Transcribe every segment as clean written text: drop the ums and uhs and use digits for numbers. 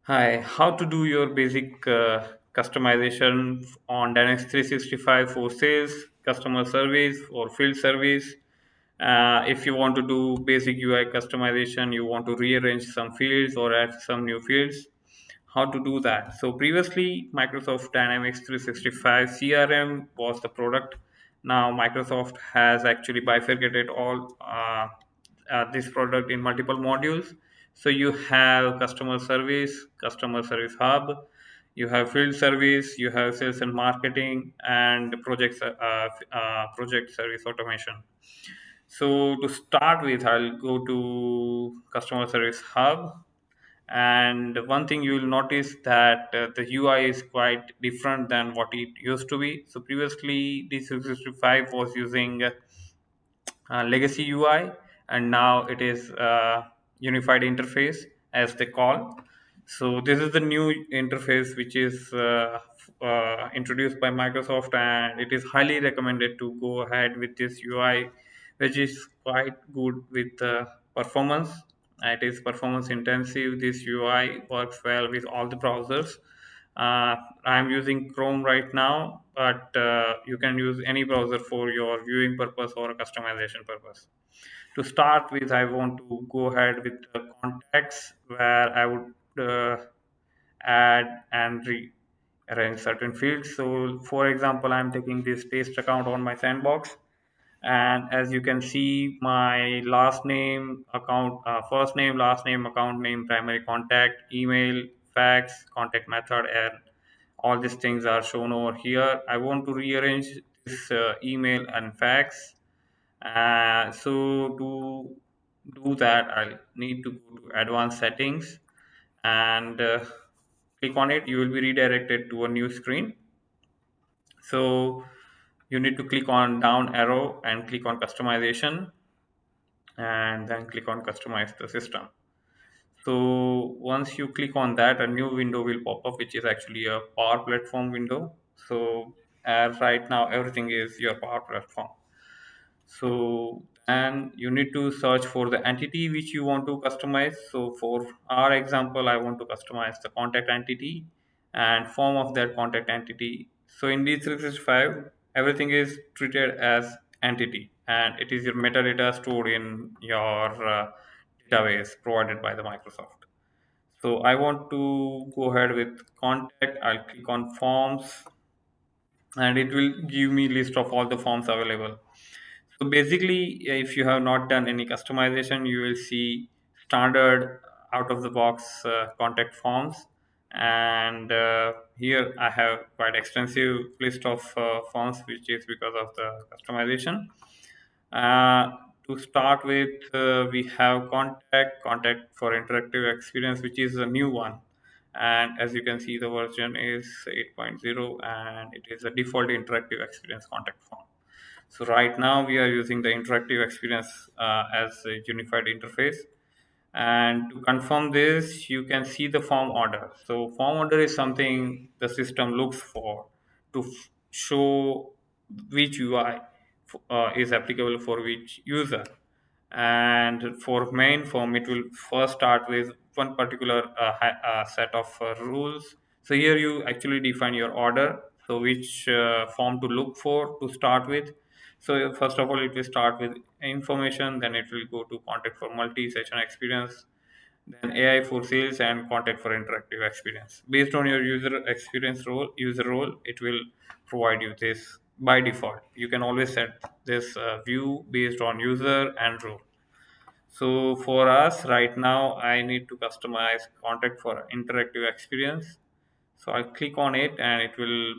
Hi, how to do your basic customization on Dynamics 365 for sales, customer service, or field service. If you want to do basic UI customization, you want to rearrange some fields or add some new fields, how to do that. So previously, Microsoft Dynamics 365 CRM was the product. Now Microsoft has actually bifurcated all this product in multiple modules. So you have customer service hub, you have field service, you have sales and marketing, and project service automation. So to start with, I'll go to customer service hub, and one thing you will notice that the UI is quite different than what it used to be. So previously D365 was using legacy UI, and now it is unified interface as they call. So this is the new interface which is introduced by Microsoft, and it is highly recommended to go ahead with this UI, which is quite good with performance. It is performance intensive. This UI works well with all the browsers. I'm using Chrome right now, but you can use any browser for your viewing purpose or customization purpose. To start with, I want to go ahead with the contacts where I would add and rearrange certain fields. So, for example, I'm taking this taste account on my sandbox, and as you can see, my last name, account, first name, last name, account name, primary contact, email, fax, contact method, and all these things are shown over here. I want to rearrange this email and fax. So to do that, I'll need to go to advanced settings and click on it. You will be redirected to a new screen. So you need to click on down arrow and click on customization, and then click on customize the system. So once you click on that, a new window will pop up, which is actually a Power Platform window. So as right now, everything is your Power Platform. So and you need to search for the entity which you want to customize. So for our example, I want to customize the contact entity and form of that contact entity. So in D365, everything is treated as entity, and it is your metadata stored in your database provided by the Microsoft. So I want to go ahead with contact. I'll click on forms, and it will give me list of all the forms available. So basically, if you have not done any customization, you will see standard out of the box contact forms. And here I have quite extensive list of forms, which is because of the customization. Uh, to start with, we have contact for interactive experience, which is a new one. And as you can see, the version is 8.0, and it is a default interactive experience contact form. So right now we are using the interactive experience as a unified interface. And to confirm this, you can see the form order. So form order is something the system looks for to show which UI is applicable for which user. And for main form, it will first start with one particular set of rules. So here you actually define your order. So which form to look for to start with. So first of all, it will start with information, then it will go to contact for multi-session experience, then AI for sales, and contact for interactive experience. Based on your user role, it will provide you this by default. You can always set this view based on user and role. So for us right now, I need to customize contact for interactive experience. So I click on it, and it will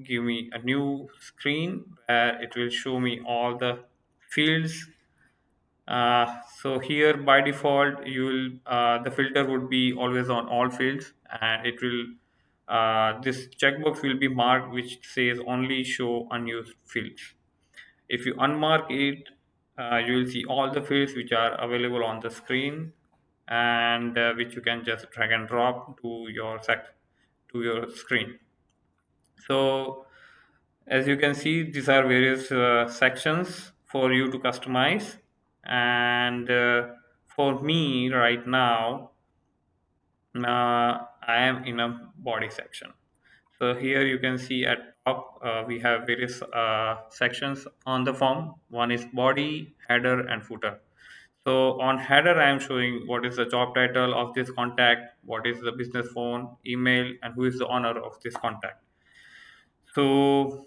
give me a new screen where it will show me all the fields. So here by default, you will the filter would be always on all fields, and it will this checkbox will be marked which says only show unused fields. If you unmark it, you will see all the fields which are available on the screen, and which you can just drag and drop to to your screen. So as you can see, these are various sections for you to customize. And for me right now, I am in a body section. So here you can see at top we have various sections on the form. One is body, header, and footer. So on header, I am showing what is the job title of this contact, what is the business phone, email, and who is the owner of this contact. So,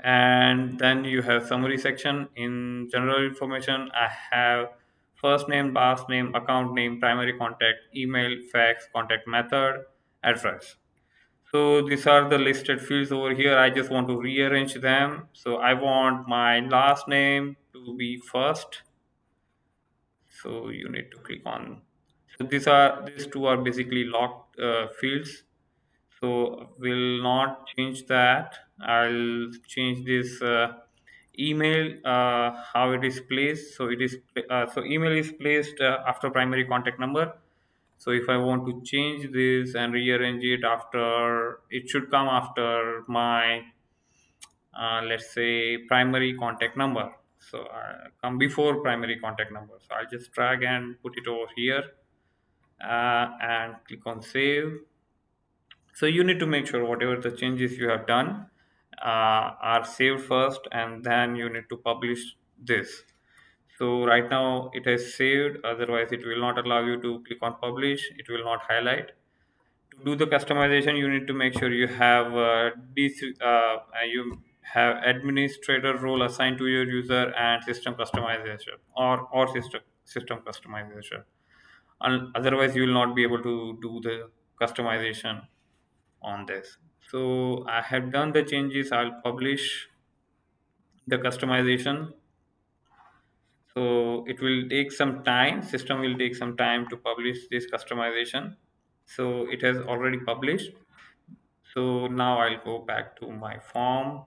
and then you have summary section. In general information, I have first name, last name, account name, primary contact, email, fax, contact method, address. So these are the listed fields over here. I just want to rearrange them. So I want my last name to be first. So you need to click on. So these two are basically locked fields. So will not change that. I'll change this email how it is placed. So email is placed after primary contact number. So if I want to change this and rearrange it after, it should come after my let's say primary contact number. So come before primary contact number. So I'll just drag and put it over here and click on save. So you need to make sure whatever the changes you have done are saved first, and then you need to publish this. So right now it has saved, otherwise it will not allow you to click on publish, it will not highlight. To do the customization, you need to make sure you have you have administrator role assigned to your user and system customization or system customization. And otherwise, you will not be able to do the customization on this. So I have done the changes. I'll publish the customization. So it will take some time. System will take some time to publish this customization. So it has already published. So now I'll go back to my form.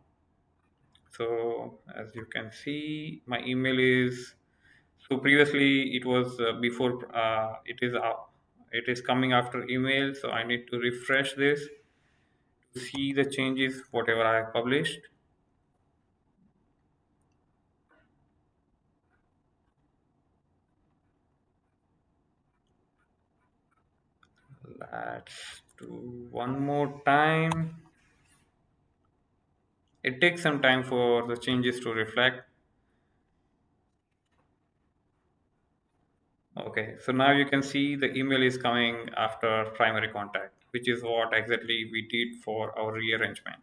So as you can see, my email is, so previously it was before it is coming after email. So I need to refresh this to see the changes whatever I have published. Let's do one more time. It takes some time for the changes to reflect. Okay, so now you can see the email is coming after primary contact, which is what exactly we did for our rearrangement.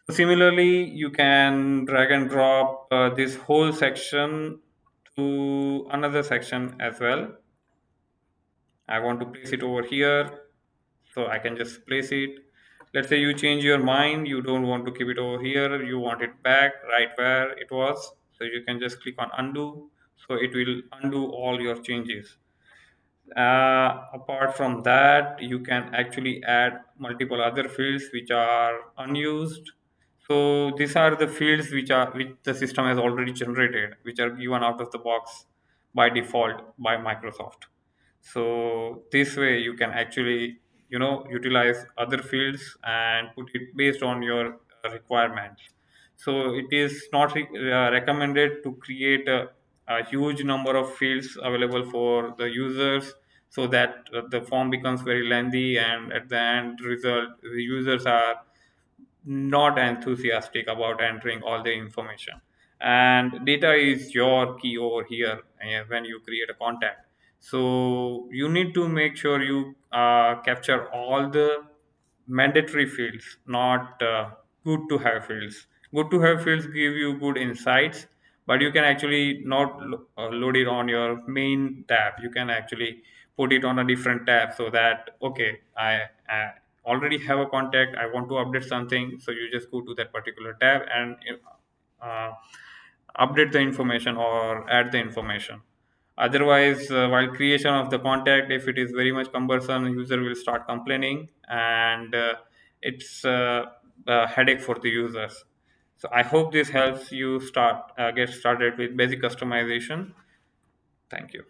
Similarly, you can drag and drop this whole section to another section as well. I want to place it over here, so I can just place it. Let's say you change your mind, you don't want to keep it over here, you want it back right where it was. So you can just click on undo, so it will undo all your changes. Apart from that, you can actually add multiple other fields which are unused. So these are the fields which the system has already generated, which are given out of the box by default by Microsoft. So this way you can actually utilize other fields and put it based on your requirements. So it is not recommended to create a huge number of fields available for the users, so that the form becomes very lengthy, and at the end result the users are not enthusiastic about entering all the information. And data is your key over here when you create a contact. So you need to make sure you capture all the mandatory fields, not good to have fields. Good to have fields give you good insights, but you can actually not load it on your main tab. You can actually put it on a different tab, so that okay, I already have a contact, I want to update something, so you just go to that particular tab and uh, update the information or add the information. Otherwise, while creation of the contact, if it is very much cumbersome, user will start complaining, and it's a headache for the users. So I hope this helps you get started with basic customization. Thank you.